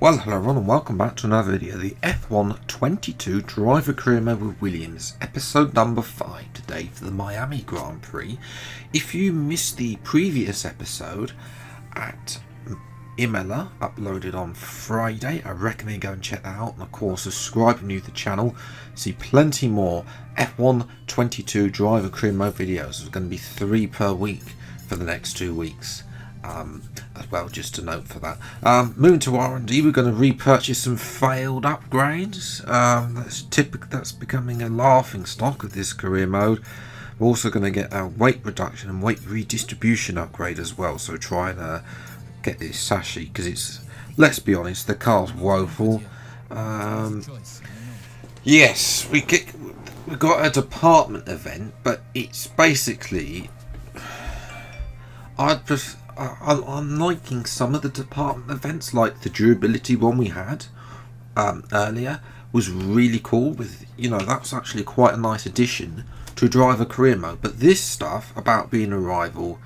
Well, hello everyone and welcome back to another video, the F1 22 Driver Career Mode with Williams, episode number 5 today for the Miami Grand Prix. If you missed the previous episode at Imola, uploaded on Friday, I recommend go and check that out, and of course subscribe if you're new to the channel. See plenty more F1 22 Driver Career Mode videos. There's going to be 3 per week for the next 2 weeks. As well, just a note for that. Moving to R&D, we're going to repurchase some failed upgrades. That's becoming a laughing stock of this career mode. We're also going to get a weight reduction and weight redistribution upgrade as well. So try and get this Sashi, because it's, let's be honest, the car's woeful. Yes, we got a department event, but it's basically, I'm liking some of the department events, like the durability one we had earlier was really cool. With, you know, that's actually quite a nice addition to driver career mode. But this stuff about being a rival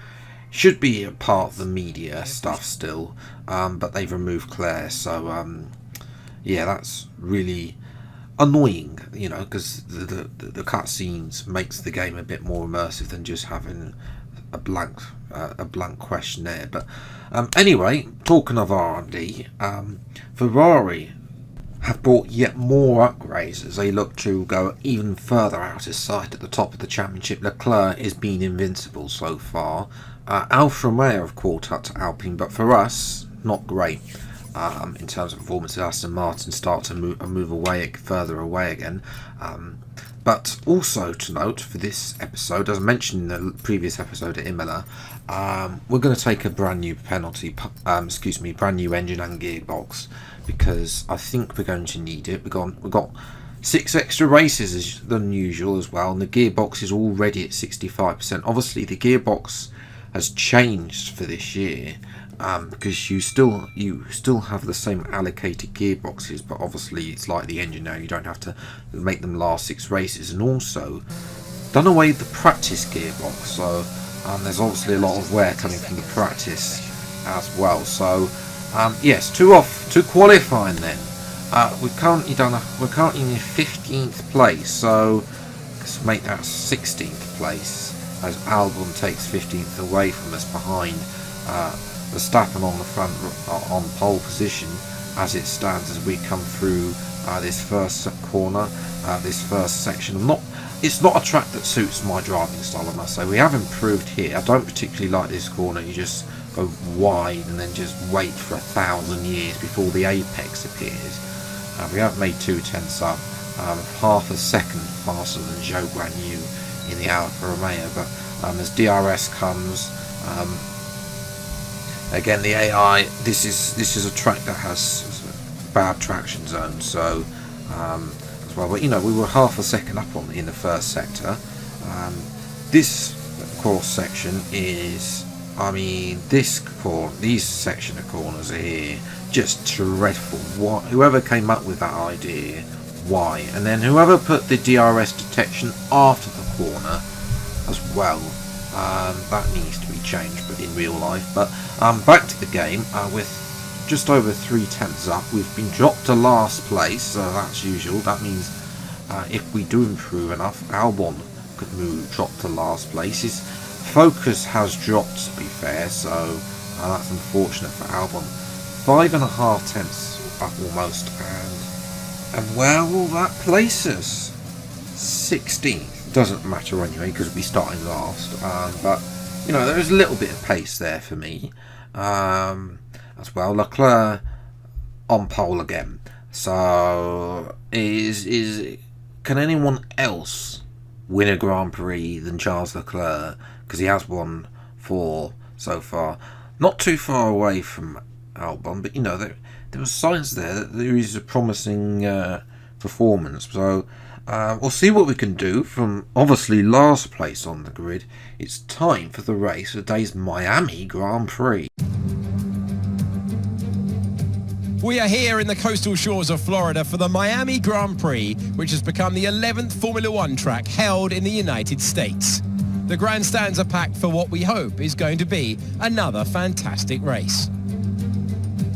should be a part of the media stuff still, but they've removed Claire, so yeah, that's really annoying, you know, because the cutscenes makes the game a bit more immersive than just having a blank questionnaire. But anyway, talking of R&D, Ferrari have brought yet more upgrades as they look to go even further out of sight at the top of the championship. Leclerc is being invincible so far. Alfa Romeo have caught up to Alpine, but for us, not great in terms of performance. Aston Martin start to move away, further away again. But also to note for this episode, as I mentioned in the previous episode at Imola, we're going to take a brand new brand new engine and gearbox, because I think we're going to need it. We've got 6 extra races than usual as well, and the gearbox is already at 65%. Obviously, the gearbox has changed for this year. Because you still have the same allocated gearboxes, but obviously it's like the engine now, you don't have to make them last 6 races, and also done away with the practice gearbox, so there's obviously a lot of wear coming from the practice as well. So yes, to qualifying then, we're currently in the 15th place, so let's make that 16th place, as Albon takes 15th away from us behind Verstappen on the front, on pole position as it stands, as we come through this first corner, this first section. It's not a track that suits my driving style, I must say. We have improved here. I don't particularly like this corner. You just go wide and then just wait for 1,000 years before the apex appears. We have made 2/10 up, half a second faster than Zhou Guanyu in the Alfa Romeo. But as DRS comes, again, the AI, this is a track that has bad traction zones, so as well. But you know, we were half a second up in the first sector. This course section is, I mean, these section of corners are here just dreadful. Whoever came up with that idea, why? And then whoever put the DRS detection after the corner as well. That needs to be changed, but in real life. But back to the game, with just over 3/10 up, we've been dropped to last place, so that's usual. That means if we do improve enough, Albon could drop to last place. His focus has dropped, to be fair, so that's unfortunate for Albon. 5.5 tenths up almost, and where will that place us? 16th. Doesn't matter anyway, because we'll be starting last, but you know, there is a little bit of pace there for me as well. Leclerc on pole again, so can anyone else win a Grand Prix than Charles Leclerc? Because he has won 4 so far, not too far away from Albon, but you know, there was signs there that there is a promising performance. So we'll see what we can do from obviously last place on the grid. It's time for the race of today's Miami Grand Prix. We are here in the coastal shores of Florida for the Miami Grand Prix, which has become the 11th Formula One track held in the United States. The grandstands are packed for what we hope is going to be another fantastic race.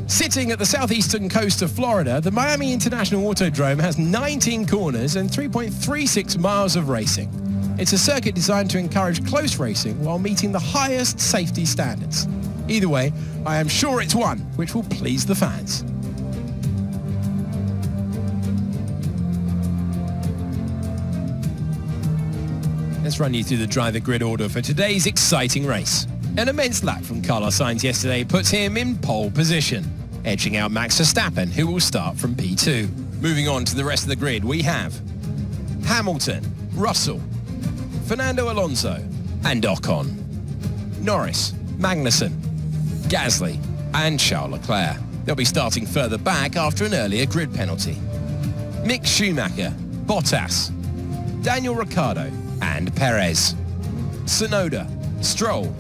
Sitting at the southeastern coast of Florida, the Miami International Autodrome has 19 corners and 3.36 miles of racing. It's a circuit designed to encourage close racing while meeting the highest safety standards. Either way, I am sure it's one which will please the fans. Let's run you through the driver grid order for today's exciting race. An immense lap from Carlos Sainz yesterday puts him in pole position, edging out Max Verstappen, who will start from P2. Moving on to the rest of the grid, we have Hamilton, Russell, Fernando Alonso and Ocon, Norris, Magnussen, Gasly and Charles Leclerc. They'll be starting further back after an earlier grid penalty. Mick Schumacher, Bottas, Daniel Ricciardo and Perez, Tsunoda, Stroll,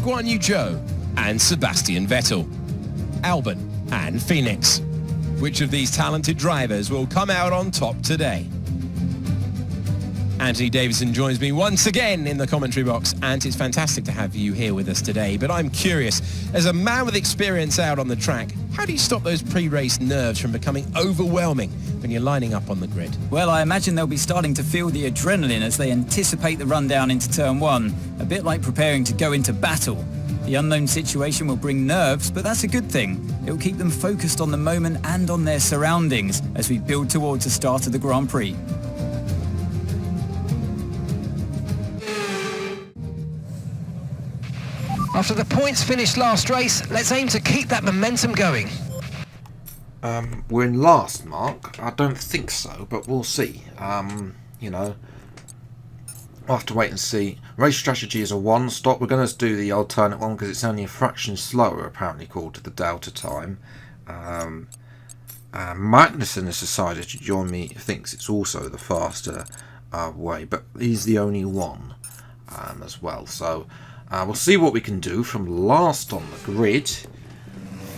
Guan Yu Zhou and Sebastian Vettel, Albon and Phoenix. Which of these talented drivers will come out on top today? Anthony Davidson joins me once again in the commentary box, and it's fantastic to have you here with us today. But I'm curious, as a man with experience out on the track, how do you stop those pre-race nerves from becoming overwhelming when you're lining up on the grid? Well, I imagine they'll be starting to feel the adrenaline as they anticipate the rundown into turn one, a bit like preparing to go into battle. The unknown situation will bring nerves, but that's a good thing. It will keep them focused on the moment and on their surroundings as we build towards the start of the Grand Prix. After the points finished last race, let's aim to keep that momentum going. We're in last, Mark. I don't think so, but we'll see. You know, we'll have to wait and see. Race strategy is a one stop. We're going to do the alternate one because it's only a fraction slower, apparently, called to the Delta time. Magnussen has decided to join me. Thinks it's also the faster way, but he's the only one as well. So we'll see what we can do from last on the grid.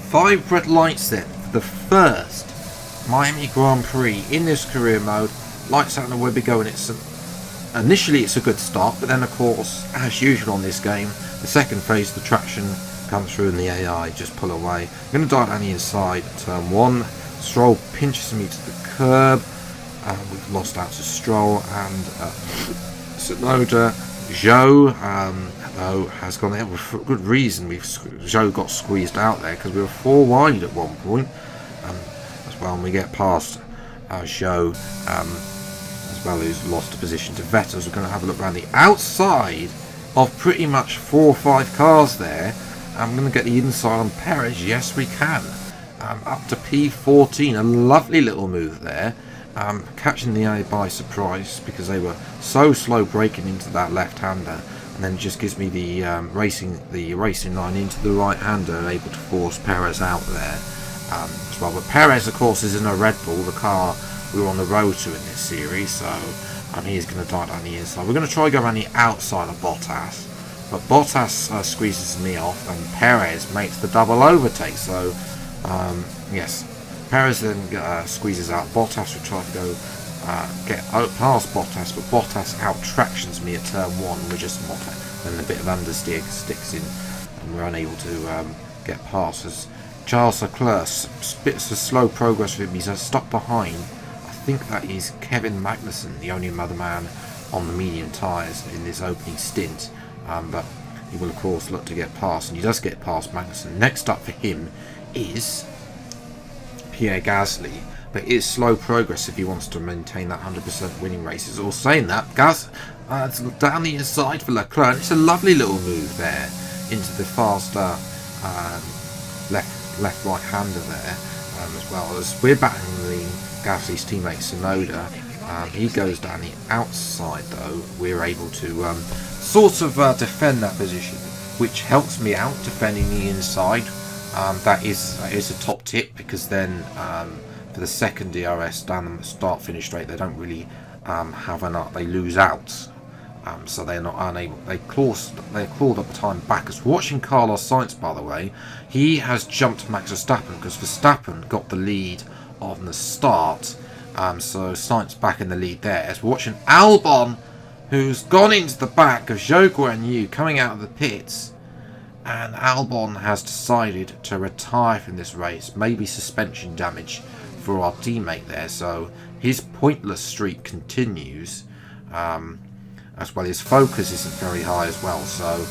5 red lights then. The first Miami Grand Prix in this career mode. Lights out and away we go, and initially it's a good start, but then of course, as usual on this game, the second phase, the traction comes through and the AI just pull away. I'm going to dart down the inside, turn 1. Stroll pinches me to the curb. We've lost out to Stroll and Tsunoda. Zhou, though, has gone there for good reason. Zhou got squeezed out there because we were 4 wide at one point as well, and we get past Zhou as well, who's lost a position to Vettel. So we're going to have a look around the outside of pretty much 4 or 5 cars there. I'm going to get the inside on Perez. Yes, we can. Up to P14, a lovely little move there. Catching the A by surprise because they were so slow breaking into that left-hander, and then it just gives me the racing line into the right-hander and able to force Perez out there as well. But Perez, of course, is in a Red Bull, the car we were on the road to in this series, so he's going to dart down the inside. We're going to try to go around the outside of Bottas, but Bottas squeezes me off, and Perez makes the double overtake. So yes, Perez then squeezes out. Bottas will try to go get past Bottas, but Bottas out-tractions me at turn 1. We're just and a bit of understeer sticks in, and we're unable to get past. As Charles Leclerc spits a slow progress with him, he's stuck behind. I think that is Kevin Magnussen, the only other man on the medium tyres in this opening stint, but he will of course look to get past, and he does get past Magnussen. Next up for him is Pierre Gasly, but it is slow progress if he wants to maintain that 100% winning races. Or saying that, down the inside for Leclerc. It's a lovely little move there into the faster left right-hander there as well. As we're battling Gasly's teammate Tsunoda, he goes down the outside though. We're able to sort of defend that position, which helps me out defending the inside. That is a top tip, because then for the second DRS down the start-finish straight, they don't really have enough. They lose out, so they're not unable. They're clawed up the time back. As watching Carlos Sainz, by the way, he has jumped Max Verstappen because Verstappen got the lead on the start. So Sainz back in the lead there. As we're watching Albon, who's gone into the back of Zhou Guanyu coming out of the pits. and Albon has decided to retire from this race. Maybe suspension damage for our teammate there, so his pointless streak continues. As well, his focus isn't very high as well, so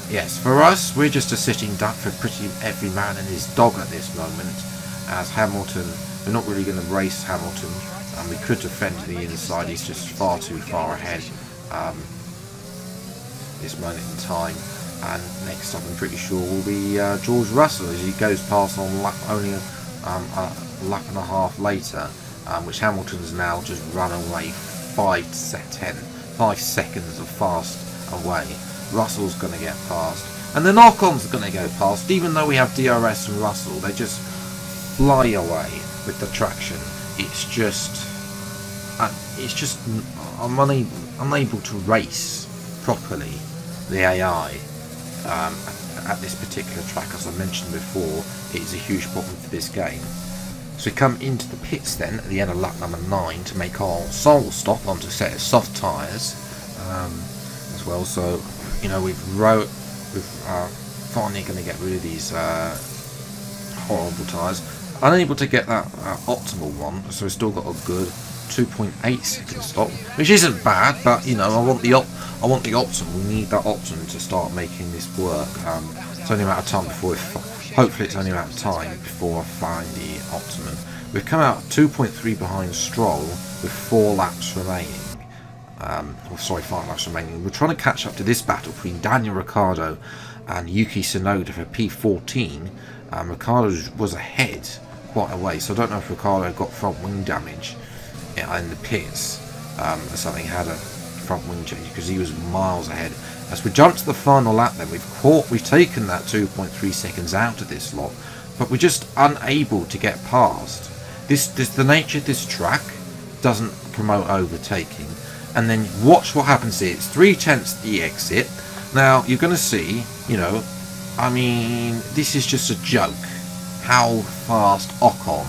yes, for us, we're just a sitting duck for pretty every man and his dog at this moment, as Hamilton, we're not really going to race Hamilton, and we could defend the inside. He's just far too far ahead this moment in time. And next up, I'm pretty sure, will be George Russell, as he goes past on only a lap and a half later, which Hamilton's now just run away 5 seconds of fast away. Russell's going to get past, and the knock-ons are going to go past. Even though we have DRS and Russell, they just fly away with the traction. It's just I'm unable to race properly the AI at this particular track. As I mentioned before, it is a huge problem for this game. So we come into the pits then at the end of lap number 9 to make our sole stop onto a set of soft tyres as well. So you know, we're finally going to get rid of these horrible tyres. Unable to get that optimal one, so we've still got a good 2.8 second stop, which isn't bad. But you know, I want the optimum. We need that optimum to start making this work. It's only a matter of time before hopefully it's only a matter of time before I find the optimum. We've come out 2.3 behind Stroll with 4 laps remaining. 5 laps remaining. We're trying to catch up to this battle between Daniel Ricciardo and Yuki Tsunoda for P14. Ricciardo was ahead quite a way, so I don't know if Ricciardo got front wing damage in the pits, or something, had a front wing change, because he was miles ahead. As we jump to the final lap then, we've taken that 2.3 seconds out of this lot, but we're just unable to get past. The nature of this track doesn't promote overtaking. And then watch what happens here. It's 3/10 the exit. Now you're going to see, you know, I mean, this is just a joke how fast Ocon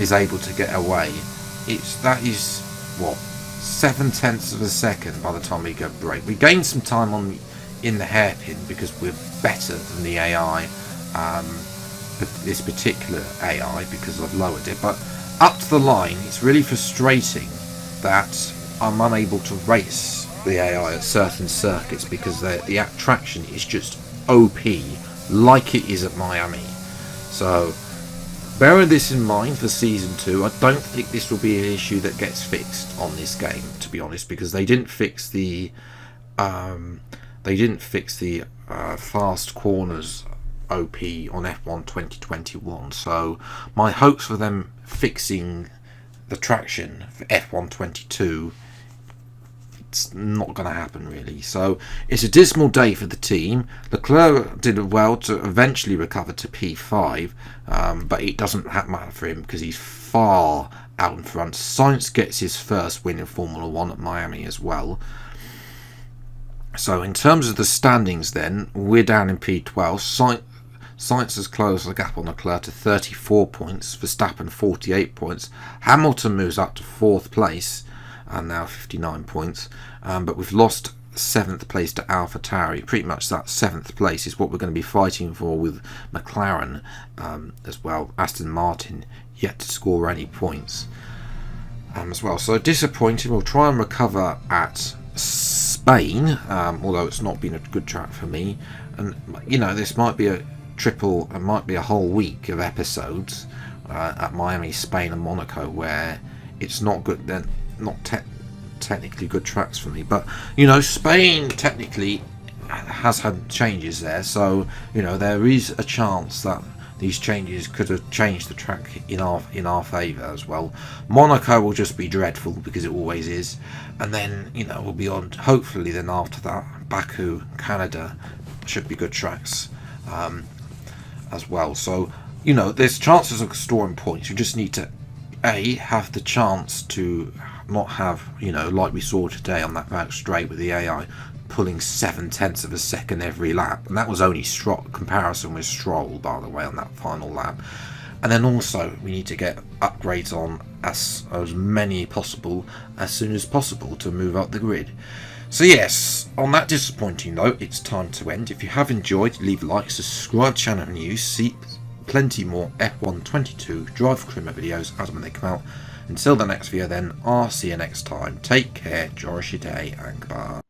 is able to get away. That is what, 7/10 of a second by the time we go brake. We gained some time in the hairpin because we're better than the AI, this particular AI, because I've lowered it. But up to the line, it's really frustrating that I'm unable to race the AI at certain circuits because the traction is just OP, like it is at Miami. So bearing this in mind for Season 2, I don't think this will be an issue that gets fixed on this game, to be honest, because they didn't fix the fast corners OP on F1 2021. So my hopes for them fixing the traction for F1 22, it's not going to happen really. So it's a dismal day for the team. Leclerc did well to eventually recover to P5, but it doesn't matter for him because he's far out in front. Sainz gets his first win in Formula 1 at Miami as well. So in terms of the standings then, we're down in P12. Sainz has closed the gap on Leclerc to 34 points, Verstappen 48 points. Hamilton moves up to 4th place and now 59 points. But we've lost 7th place to AlphaTauri. Pretty much that 7th place is what we're going to be fighting for with McLaren as well. Aston Martin yet to score any points as well. So disappointing. We'll try and recover at Spain, although it's not been a good track for me. And you know, this might be it might be a whole week of episodes at Miami, Spain and Monaco where it's not good. They're not technically good tracks for me, but you know, Spain technically has had changes there, so you know, there is a chance that these changes could have changed the track in our favour as well. Monaco will just be dreadful because it always is, and then you know, we'll be on, hopefully then after that, Baku, Canada should be good tracks as well. So you know, there's chances of storing points. You just need to have the chance to not have, you know, like we saw today on that back straight with the AI pulling 7/10 of a second every lap, and that was only comparison with Stroll, by the way, on that final lap. And then also we need to get upgrades on as many possible as soon as possible to move up the grid. So yes, on that disappointing note, it's time to end. If you have enjoyed, leave a like, subscribe to channel news, see plenty more F1 22 Drive for Career videos as when they come out. Until the next video then, I'll see you next time. Take care, enjoy your day, and goodbye.